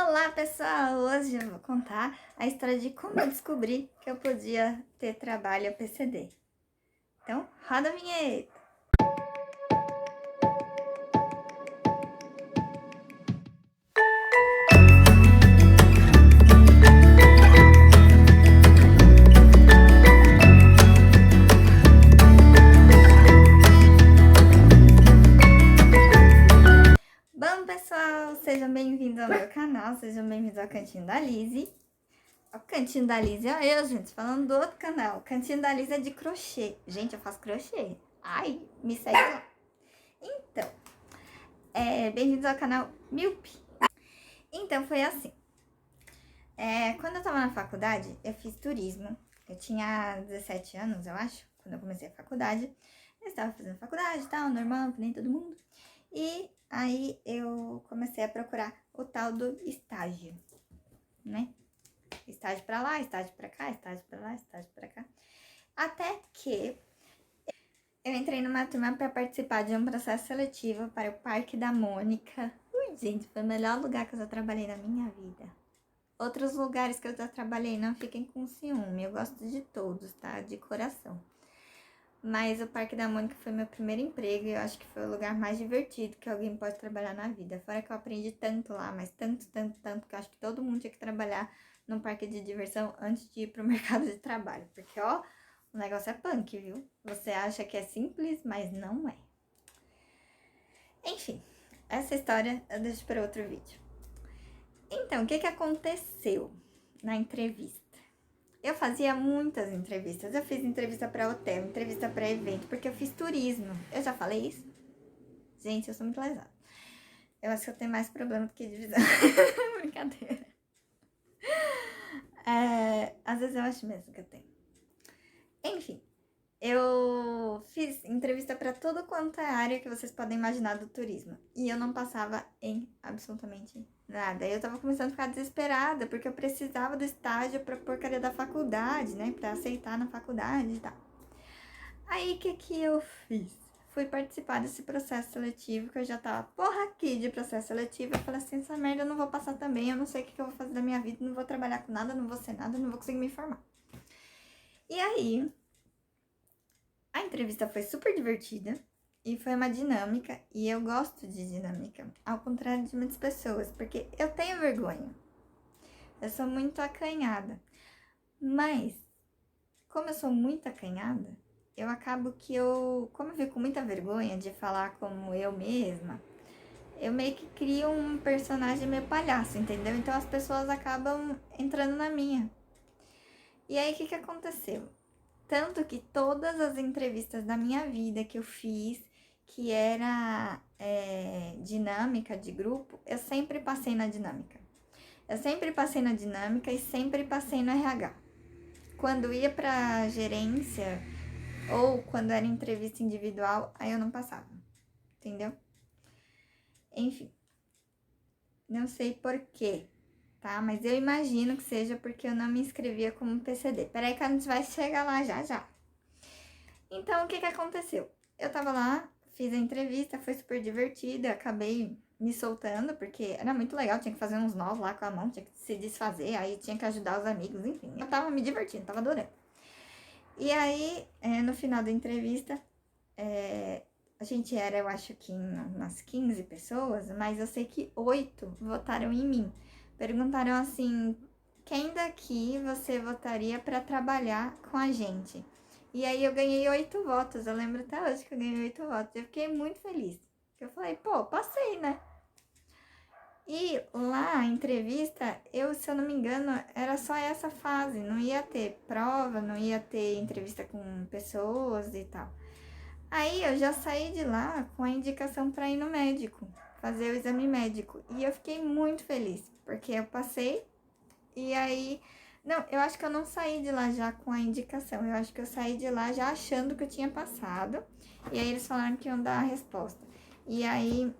Olá pessoal, hoje eu vou contar a história de como eu descobri que eu podia ter trabalho PCD. Então, roda a vinheta! Bom pessoal, sejam bem-vindos ao meu canal, sejam bem-vindos ao Cantinho da Lizzy. O Cantinho da Lizzy é eu, gente, falando do outro canal. O Cantinho da Lizzy é de crochê. Gente, eu faço crochê. Ai, me segue lá. Então, bem-vindos ao canal Milp. Então, foi assim. Quando eu tava na faculdade, eu fiz turismo. Eu tinha 17 anos, eu acho, quando eu comecei a faculdade. Eu estava fazendo faculdade e tal, normal, que nem todo mundo. E aí eu comecei a procurar o tal do estágio, né? Estágio pra lá, estágio pra cá, estágio pra lá, estágio pra cá. Até que eu entrei numa turma para participar de um processo seletivo para o Parque da Mônica. Ui, gente, foi o melhor lugar que eu já trabalhei na minha vida. Outros lugares que eu já trabalhei, não fiquem com ciúme, eu gosto de todos, tá? De coração. Mas o Parque da Mônica foi meu primeiro emprego e eu acho que foi o lugar mais divertido que alguém pode trabalhar na vida. Fora que eu aprendi tanto lá, mas tanto, que eu acho que todo mundo tinha que trabalhar num parque de diversão antes de ir pro mercado de trabalho. Porque, ó, o negócio é punk, viu? Você acha que é simples, mas não é. Enfim, essa história eu deixo para outro vídeo. Então, o que aconteceu na entrevista? Eu fazia muitas entrevistas. Eu fiz entrevista para hotel, entrevista para evento, porque eu fiz turismo. Eu já falei isso? Gente, eu sou muito lesada. Eu acho que eu tenho mais problema do que divisão. Brincadeira. Às vezes eu acho mesmo que eu tenho. Enfim, eu fiz entrevista para tudo quanto é área que vocês podem imaginar do turismo. E eu não passava em absolutamente nada. Eu tava começando a ficar desesperada, porque eu precisava do estágio pra porcaria da faculdade, né? Pra aceitar na faculdade e tal. Aí, o que eu fiz? Fui participar desse processo seletivo, que eu já tava aqui de processo seletivo. Eu falei assim, essa merda eu não vou passar também, eu não sei o que eu vou fazer da minha vida, não vou trabalhar com nada, não vou ser nada, não vou conseguir me formar. E aí, a entrevista foi super divertida e foi uma dinâmica, e eu gosto de dinâmica, ao contrário de muitas pessoas, porque eu tenho vergonha. Eu sou muito acanhada. Mas, como eu sou muito acanhada, eu acabo que como eu fico com muita vergonha de falar como eu mesma, eu meio que crio um personagem meio palhaço, entendeu? Então as pessoas acabam entrando na minha. E aí, o que aconteceu? Tanto que todas as entrevistas da minha vida que eu fiz, que era dinâmica de grupo, eu sempre passei na dinâmica. Eu sempre passei na dinâmica e sempre passei no RH. Quando ia pra gerência ou quando era entrevista individual, aí eu não passava, entendeu? Enfim, não sei porquê, tá? Mas eu imagino que seja porque eu não me inscrevia como PCD. Peraí que a gente vai chegar lá já. Então, o que aconteceu? Eu tava lá, fiz a entrevista, foi super divertida, acabei me soltando, porque era muito legal, tinha que fazer uns nós lá com a mão, tinha que se desfazer, aí tinha que ajudar os amigos, enfim. Eu tava me divertindo, tava adorando. E aí, no final da entrevista, a gente era, eu acho que umas 15 pessoas, mas eu sei que 8 votaram em mim. Perguntaram assim, quem daqui você votaria para trabalhar com a gente? E aí eu ganhei 8 votos, eu lembro até hoje que eu ganhei 8 votos. Eu fiquei muito feliz. Eu falei, pô, passei, né? E lá, a entrevista, se eu não me engano, era só essa fase. Não ia ter prova, não ia ter entrevista com pessoas e tal. Aí eu já saí de lá com a indicação para ir no médico, fazer o exame médico. E eu fiquei muito feliz, porque eu passei e aí... Não, eu acho que eu não saí de lá já com a indicação. Eu acho que eu saí de lá já achando que eu tinha passado. E aí eles falaram que iam dar a resposta. E aí...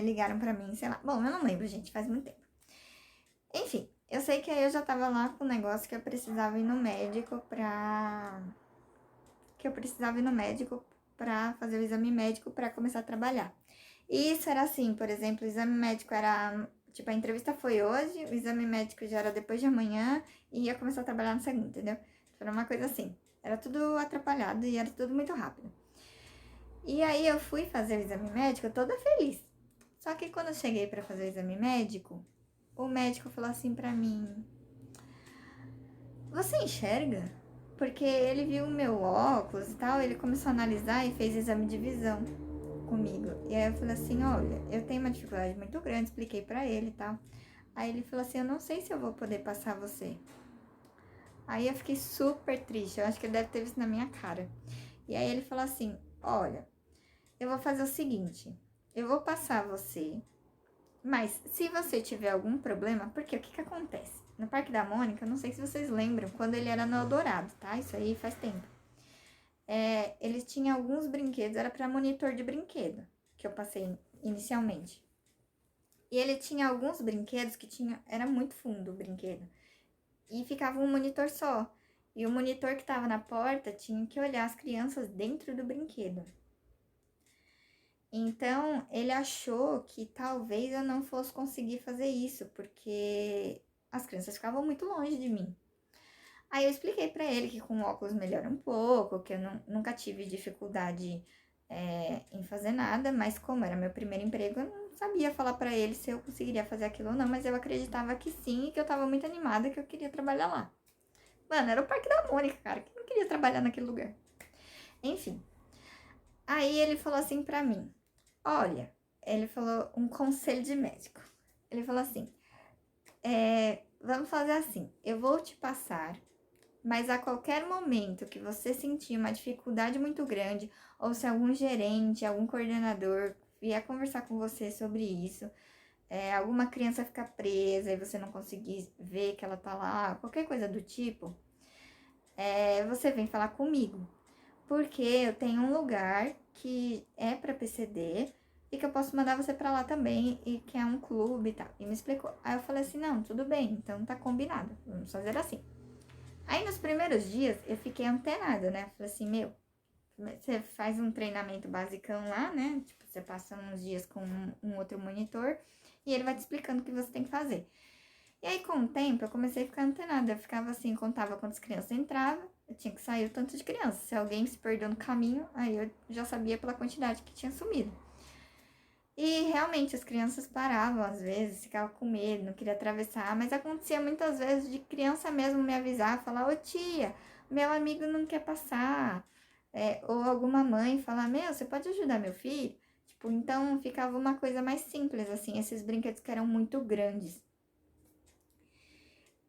ligaram pra mim, sei lá. Bom, eu não lembro, gente, faz muito tempo. Enfim, eu sei que aí eu já tava lá com o negócio que eu precisava ir no médico pra fazer o exame médico pra começar a trabalhar. E isso era assim, por exemplo, o exame médico era, tipo, a entrevista foi hoje, o exame médico já era depois de amanhã e ia começar a trabalhar na segunda, entendeu? Era uma coisa assim. Era tudo atrapalhado e era tudo muito rápido. E aí eu fui fazer o exame médico toda feliz. Só que quando eu cheguei pra fazer o exame médico, o médico falou assim pra mim: "Você enxerga?" Porque ele viu o meu óculos e tal, ele começou a analisar e fez exame de visão comigo. E aí eu falei assim: "Olha, eu tenho uma dificuldade muito grande", expliquei pra ele e tal. Aí ele falou assim: "Eu não sei se eu vou poder passar você." Aí eu fiquei super triste, eu acho que ele deve ter visto na minha cara. E aí ele falou assim: "Olha, eu vou fazer o seguinte, eu vou passar você, mas se você tiver algum problema, porque o que que acontece? No Parque da Mônica, eu não sei se vocês lembram, quando ele era no Eldorado, tá? Isso aí faz tempo. Eles tinham alguns brinquedos, era para monitor de brinquedo, que eu passei inicialmente. E ele tinha alguns brinquedos que tinha, era muito fundo o brinquedo. E ficava um monitor só. E o monitor que estava na porta tinha que olhar as crianças dentro do brinquedo. Então, ele achou que talvez eu não fosse conseguir fazer isso, porque as crianças ficavam muito longe de mim. Aí eu expliquei pra ele que com óculos melhora um pouco, que eu nunca tive dificuldade em fazer nada, mas como era meu primeiro emprego, eu não sabia falar pra ele se eu conseguiria fazer aquilo ou não, mas eu acreditava que sim e que eu tava muito animada, que eu queria trabalhar lá. Mano, era o Parque da Mônica, cara, que não queria trabalhar naquele lugar. Enfim, aí ele falou assim pra mim: "Olha", ele falou um conselho de médico. Ele falou assim: vamos fazer assim, eu vou te passar, mas a qualquer momento que você sentir uma dificuldade muito grande, ou se algum gerente, algum coordenador vier conversar com você sobre isso, alguma criança ficar presa e você não conseguir ver que ela tá lá, qualquer coisa do tipo, você vem falar comigo. Porque eu tenho um lugar que é para PCD e que eu posso mandar você para lá também e que é um clube e tal. E me explicou. Aí eu falei assim: "Não, tudo bem, então tá combinado. Vamos fazer assim." Aí nos primeiros dias eu fiquei antenada, né? Falei assim: "Meu, você faz um treinamento basicão lá, né? Tipo, você passa uns dias com um outro monitor e ele vai te explicando o que você tem que fazer." E aí, com o tempo, eu comecei a ficar antenada. Eu ficava assim, contava quantas crianças entravam, eu tinha que sair o tanto de crianças. Se alguém se perdeu no caminho, aí eu já sabia pela quantidade que tinha sumido. E realmente as crianças paravam às vezes, ficavam com medo, não queria atravessar, mas acontecia muitas vezes de criança mesmo me avisar, falar: "Ô tia, meu amigo não quer passar." Ou alguma mãe falar: "Meu, você pode ajudar meu filho?" Tipo, então ficava uma coisa mais simples, assim, esses brinquedos que eram muito grandes.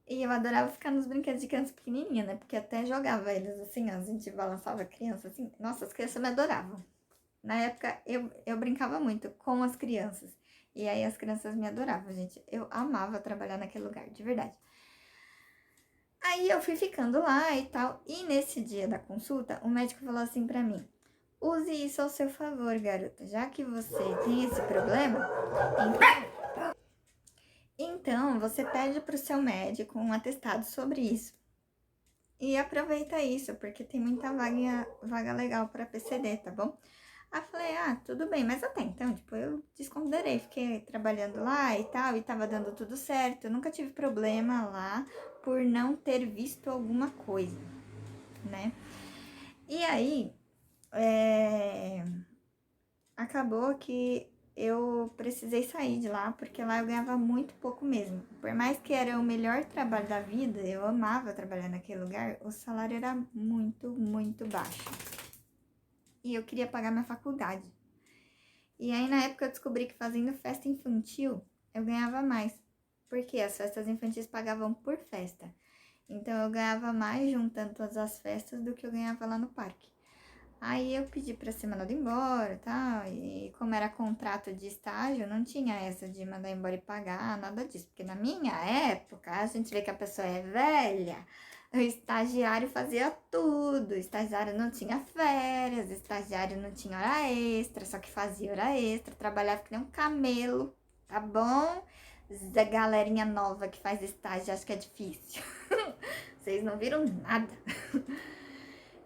E eu adorava ficar nos brinquedos de criança pequenininha, né? Porque até jogava eles assim, ó, a gente balançava a criança assim. Nossa, as crianças me adoravam. Na época eu brincava muito com as crianças. E aí as crianças me adoravam, gente. Eu amava trabalhar naquele lugar, de verdade. Aí eu fui ficando lá e tal. E nesse dia da consulta, o médico falou assim pra mim: "Use isso ao seu favor, garota. Já que você tem esse problema, então você pede pro seu médico um atestado sobre isso. E aproveita isso, porque tem muita vaga legal para PCD, tá bom?" Aí eu falei: "Ah, tudo bem." Mas até então, tipo, eu desconsiderei. Fiquei trabalhando lá e tal, e tava dando tudo certo. Eu nunca tive problema lá por não ter visto alguma coisa, né? E aí, acabou que eu precisei sair de lá, porque lá eu ganhava muito pouco mesmo. Por mais que era o melhor trabalho da vida, eu amava trabalhar naquele lugar, o salário era muito, muito baixo. E eu queria pagar minha faculdade. E aí, na época, eu descobri que fazendo festa infantil, eu ganhava mais. Porque as festas infantis pagavam por festa. Então, eu ganhava mais juntando todas as festas do que eu ganhava lá no parque. Aí eu pedi pra ser mandado embora e tal, e como era contrato de estágio, não tinha essa de mandar embora e pagar, nada disso. Porque na minha época, a gente vê que a pessoa é velha, o estagiário fazia tudo, o estagiário não tinha férias, o estagiário não tinha hora extra, só que fazia hora extra, trabalhava que nem um camelo, tá bom? Da galerinha nova que faz estágio, acho que é difícil. Vocês não viram nada.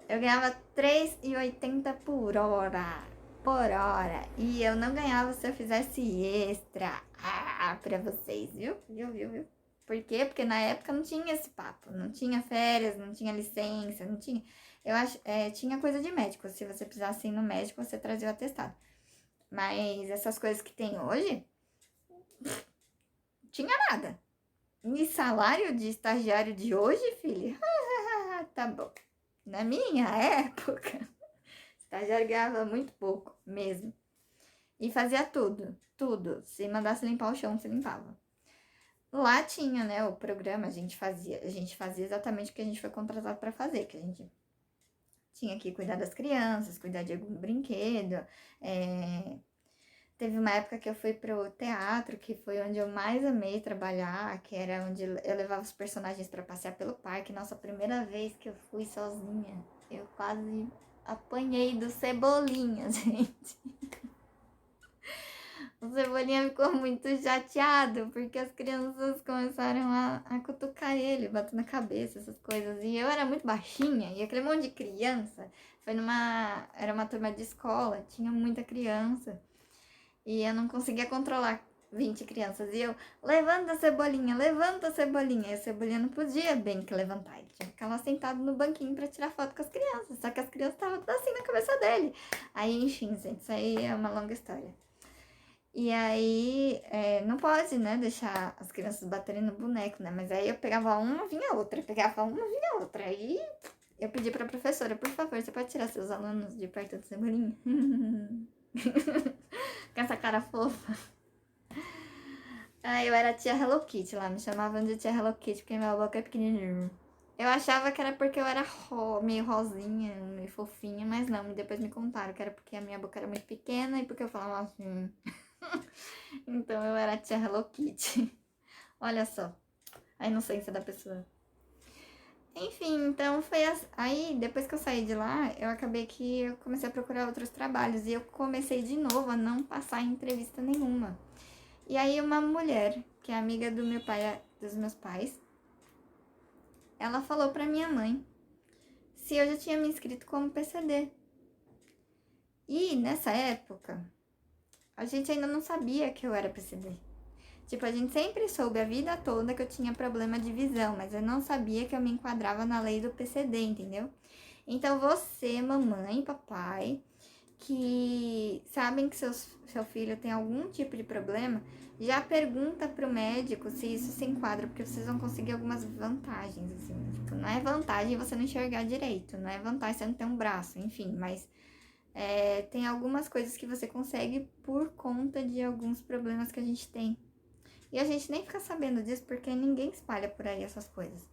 Eu ganhava R$ 3,80 por hora. por hora. E eu não ganhava se eu fizesse extra. Pra vocês, viu? Viu? Por quê? Porque na época não tinha esse papo. Não tinha férias, não tinha licença, não tinha. Eu acho, tinha coisa de médico. Se você precisasse ir no médico, você trazia o atestado. Mas essas coisas que tem hoje, tinha nada. E salário de estagiário de hoje, filha? Tá bom. Na minha época, estagiário ganhava muito pouco mesmo. E fazia tudo. Se mandasse limpar o chão, se limpava. Lá tinha, né, o programa, a gente fazia exatamente o que a gente foi contratado para fazer, que a gente tinha que cuidar das crianças, cuidar de algum brinquedo. Teve uma época que eu fui pro teatro, que foi onde eu mais amei trabalhar, que era onde eu levava os personagens para passear pelo parque. Nossa, a primeira vez que eu fui sozinha, eu quase apanhei do Cebolinha, gente. O Cebolinha ficou muito chateado, porque as crianças começaram a cutucar ele, bater na cabeça, essas coisas. E eu era muito baixinha, e aquele monte de criança, era uma turma de escola, tinha muita criança. E eu não conseguia controlar 20 crianças. E eu, levanta a Cebolinha, levanta a Cebolinha. E a Cebolinha não podia bem que levantar, ele tinha que ficar lá sentado no banquinho pra tirar foto com as crianças. Só que as crianças estavam tudo assim na cabeça dele. Aí, enfim, gente, isso aí é uma longa história. E aí, não pode, né, deixar as crianças baterem no boneco, né? Mas aí eu pegava uma, vinha outra, pegava uma, vinha outra. Aí eu pedi pra professora, por favor, você pode tirar seus alunos de perto do Cebolinha? Com essa cara fofa. Ah, eu era a tia Hello Kitty lá, me chamavam de tia Hello Kitty porque minha boca é pequenininha. Eu achava que era porque eu era meio rosinha, meio fofinha, mas não, depois me contaram que era porque a minha boca era muito pequena e porque eu falava assim. Então eu era a tia Hello Kitty. Olha só, a inocência da pessoa. Enfim, então foi aí, depois que eu saí de lá, eu acabei que eu comecei a procurar outros trabalhos e eu comecei de novo a não passar em entrevista nenhuma. E aí uma mulher, que é amiga do meu pai, dos meus pais, ela falou pra minha mãe se eu já tinha me inscrito como PCD. E nessa época, a gente ainda não sabia que eu era PCD. Tipo, a gente sempre soube a vida toda que eu tinha problema de visão, mas eu não sabia que eu me enquadrava na lei do PCD, entendeu? Então você, mamãe, papai, que sabem que seu filho tem algum tipo de problema, já pergunta pro médico se isso se enquadra, porque vocês vão conseguir algumas vantagens, assim. Tipo, não é vantagem você não enxergar direito, não é vantagem você não ter um braço, enfim, mas tem algumas coisas que você consegue por conta de alguns problemas que a gente tem. E a gente nem fica sabendo disso porque ninguém espalha por aí essas coisas.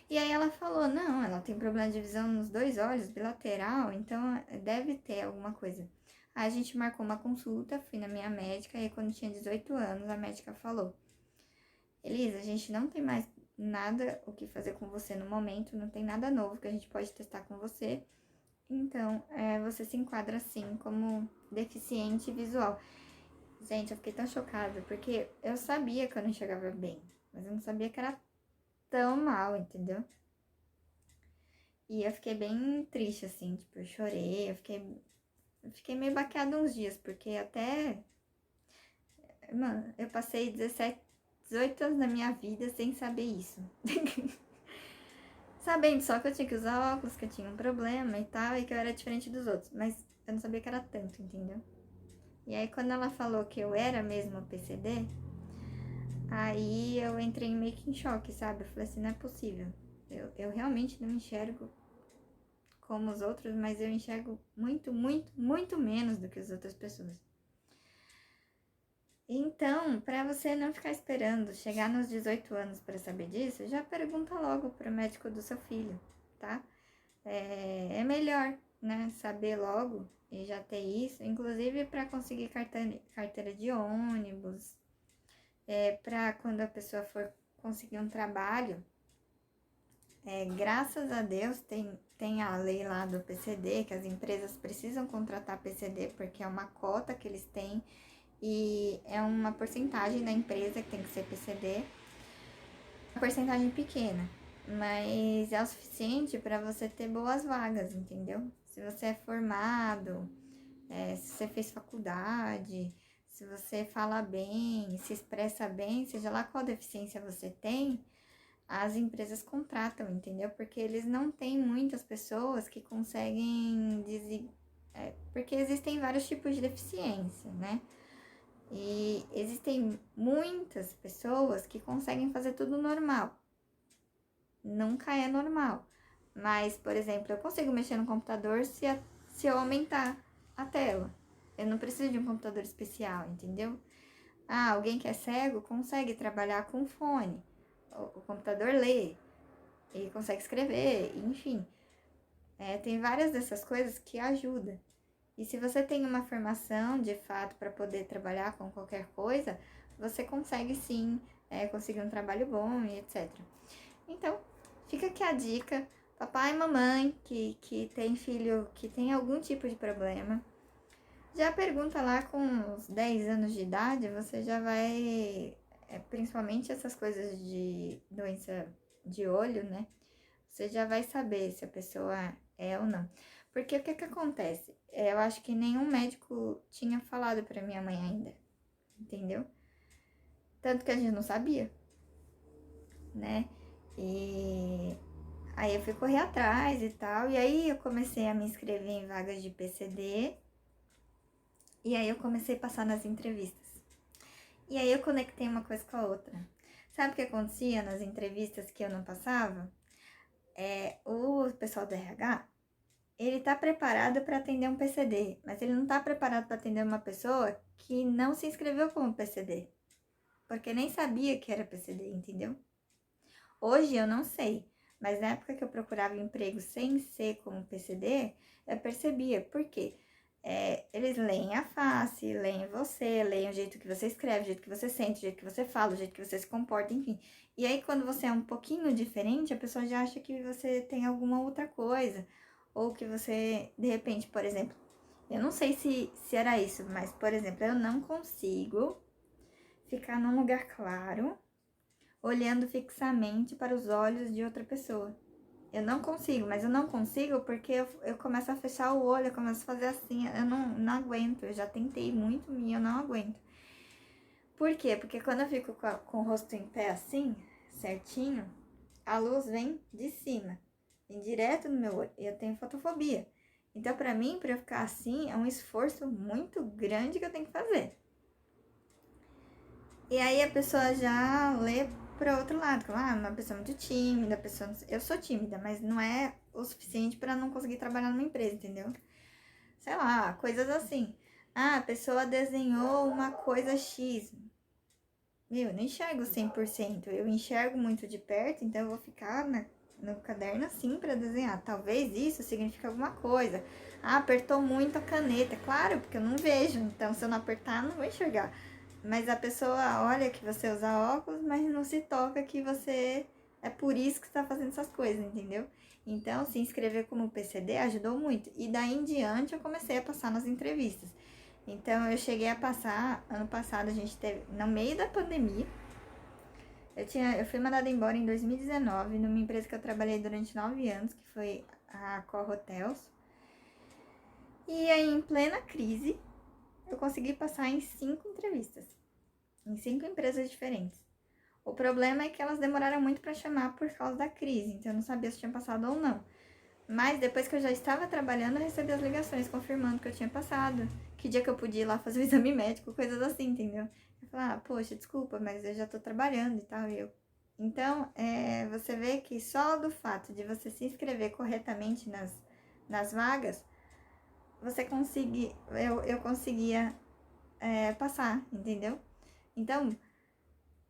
E aí ela falou, não, ela tem problema de visão nos dois olhos, bilateral, então deve ter alguma coisa. Aí a gente marcou uma consulta, fui na minha médica, e aí quando tinha 18 anos, a médica falou, Elisa, a gente não tem mais nada o que fazer com você no momento, não tem nada novo que a gente pode testar com você, então você se enquadra assim como deficiente visual. Gente, eu fiquei tão chocada, porque eu sabia que eu não enxergava bem, mas eu não sabia que era tão mal, entendeu? E eu fiquei bem triste, assim, tipo, eu chorei, eu fiquei meio baqueada uns dias, porque até, mano, eu passei 17, 18 anos da minha vida sem saber isso. Sabendo só que eu tinha que usar óculos, que eu tinha um problema e tal, e que eu era diferente dos outros, mas eu não sabia que era tanto, entendeu? E aí, quando ela falou que eu era mesmo a PCD, aí eu entrei meio que em choque, sabe? Eu falei assim, não é possível. Eu realmente não enxergo como os outros, mas eu enxergo muito menos do que as outras pessoas. Então, para você não ficar esperando chegar nos 18 anos para saber disso, já pergunta logo pro médico do seu filho, tá? É melhor, né, saber logo e já ter isso, inclusive para conseguir carteira de ônibus, para quando a pessoa for conseguir um trabalho. Graças a Deus tem a lei lá do PCD, que as empresas precisam contratar PCD, porque é uma cota que eles têm e é uma porcentagem da empresa que tem que ser PCD, uma porcentagem pequena, mas é o suficiente para você ter boas vagas, entendeu? Se você é formado, se você fez faculdade, se você fala bem, se expressa bem, seja lá qual deficiência você tem, as empresas contratam, entendeu? Porque eles não têm muitas pessoas que conseguem porque existem vários tipos de deficiência, né? E existem muitas pessoas que conseguem fazer tudo normal. Nunca é normal. Mas, por exemplo, eu consigo mexer no computador se eu aumentar a tela. Eu não preciso de um computador especial, entendeu? Ah, alguém que é cego consegue trabalhar com fone. O computador lê e consegue escrever, enfim. Tem várias dessas coisas que ajudam. E se você tem uma formação de fato para poder trabalhar com qualquer coisa, você consegue sim conseguir um trabalho bom e etc. Então, fica aqui a dica, papai e mamãe que tem filho que tem algum tipo de problema, já pergunta lá com uns 10 anos de idade, você já vai, principalmente essas coisas de doença de olho, né? Você já vai saber se a pessoa é ou não. Porque o que que acontece? Eu acho que nenhum médico tinha falado pra minha mãe ainda, entendeu? Tanto que a gente não sabia, né? E aí eu fui correr atrás e tal, e aí eu comecei a me inscrever em vagas de PCD, e aí eu comecei a passar nas entrevistas. E aí eu conectei uma coisa com a outra. Sabe o que acontecia nas entrevistas que eu não passava? O pessoal do RH, ele tá preparado para atender um PCD, mas ele não tá preparado para atender uma pessoa que não se inscreveu como PCD, porque nem sabia que era PCD, entendeu? Hoje eu não sei, mas na época que eu procurava emprego sem ser como PCD, eu percebia. Por quê? Eles leem a face, leem você, leem o jeito que você escreve, o jeito que você sente, o jeito que você fala, o jeito que você se comporta, enfim. E aí, quando você é um pouquinho diferente, a pessoa já acha que você tem alguma outra coisa. Ou que você, de repente, por exemplo, eu não sei se era isso, mas, por exemplo, eu não consigo ficar num lugar claro olhando fixamente para os olhos de outra pessoa. Eu não consigo, mas eu não consigo porque eu começo a fechar o olho, eu começo a fazer assim, eu não aguento. Eu já tentei muito e eu não aguento. Por quê? Porque quando eu fico com o rosto em pé assim, certinho, a luz vem de cima, vem direto no meu olho. E eu tenho fotofobia. Então, pra mim, pra eu ficar assim, é um esforço muito grande que eu tenho que fazer. E aí a pessoa já lê para outro lado, como uma pessoa muito tímida, pessoa... eu sou tímida, mas não é o suficiente para não conseguir trabalhar numa empresa, entendeu? Sei lá, coisas assim. Ah, a pessoa desenhou uma coisa X. Meu, eu não enxergo 100%, eu enxergo muito de perto, então eu vou ficar no caderno assim para desenhar. Talvez isso signifique alguma coisa. Ah, apertou muito a caneta. Claro, porque eu não vejo, então se eu não apertar, eu não vou enxergar. Mas a pessoa olha que você usa óculos, mas não se toca que você... É por isso que você tá fazendo essas coisas, entendeu? Então, se inscrever como PCD ajudou muito. E daí em diante eu comecei a passar nas entrevistas. Então, eu cheguei a passar... Ano passado a gente teve... No meio da pandemia, eu fui mandada embora em 2019, numa empresa que eu trabalhei durante 9 anos, que foi a Cor Hotels. E aí, em plena crise, eu consegui passar em 5 entrevistas, em 5 empresas diferentes. O problema é que elas demoraram muito para chamar por causa da crise, então eu não sabia se tinha passado ou não. Mas depois que eu já estava trabalhando, eu recebi as ligações confirmando que eu tinha passado, que dia que eu podia ir lá fazer o exame médico, coisas assim, entendeu? Eu falei, poxa, desculpa, mas eu já tô trabalhando e tal, Então, você vê que só do fato de você se inscrever corretamente nas vagas, eu conseguia passar, entendeu? Então,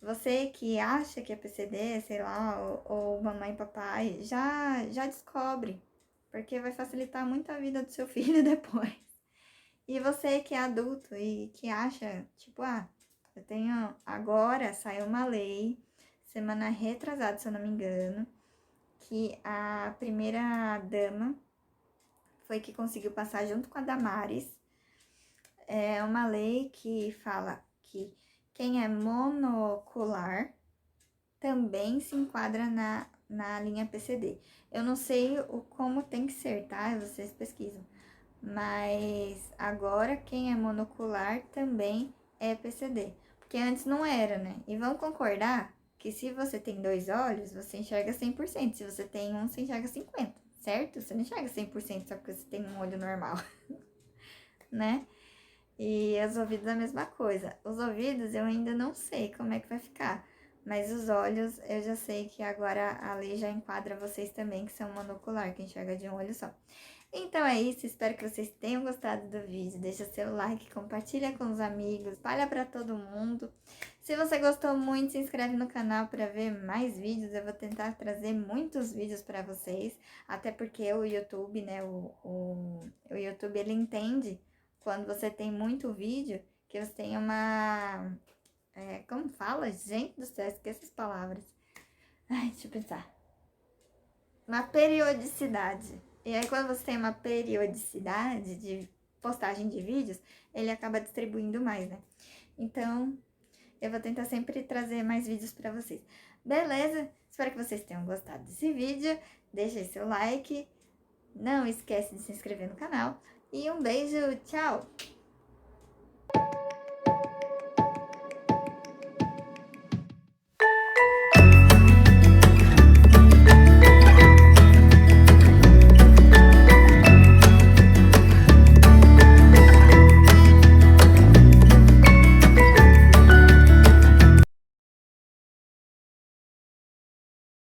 você que acha que é PCD, sei lá, ou mamãe e papai, já descobre, porque vai facilitar muito a vida do seu filho depois. E você que é adulto e que acha, tipo, eu tenho, agora saiu uma lei, semana retrasada, se eu não me engano, que a primeira dama foi que conseguiu passar junto com a Damares. É uma lei que fala que quem é monocular também se enquadra na linha PCD. Eu não sei como tem que ser, tá? Vocês pesquisam. Mas agora quem é monocular também é PCD. Porque antes não era, né? E vamos concordar que se você tem 2 olhos, você enxerga 100%. Se você tem um, você enxerga 50%, certo? Você não enxerga 100% só porque você tem um olho normal, né? E os ouvidos é a mesma coisa. Os ouvidos eu ainda não sei como é que vai ficar. Mas os olhos eu já sei que agora a lei já enquadra vocês também, que são monocular, que enxerga de um olho só. Então é isso, espero que vocês tenham gostado do vídeo. Deixa seu like, compartilha com os amigos, espalha para todo mundo. Se você gostou muito, se inscreve no canal para ver mais vídeos. Eu vou tentar trazer muitos vídeos para vocês, até porque o YouTube, né, o YouTube ele entende quando você tem muito vídeo, que você tem uma... como fala? Gente do céu, esqueço as palavras. Ai, deixa eu pensar. Uma periodicidade. E aí, quando você tem uma periodicidade de postagem de vídeos, ele acaba distribuindo mais, né? Então, eu vou tentar sempre trazer mais vídeos pra vocês. Beleza? Espero que vocês tenham gostado desse vídeo. Deixa aí seu like. Não esquece de se inscrever no canal. E um beijo. Tchau!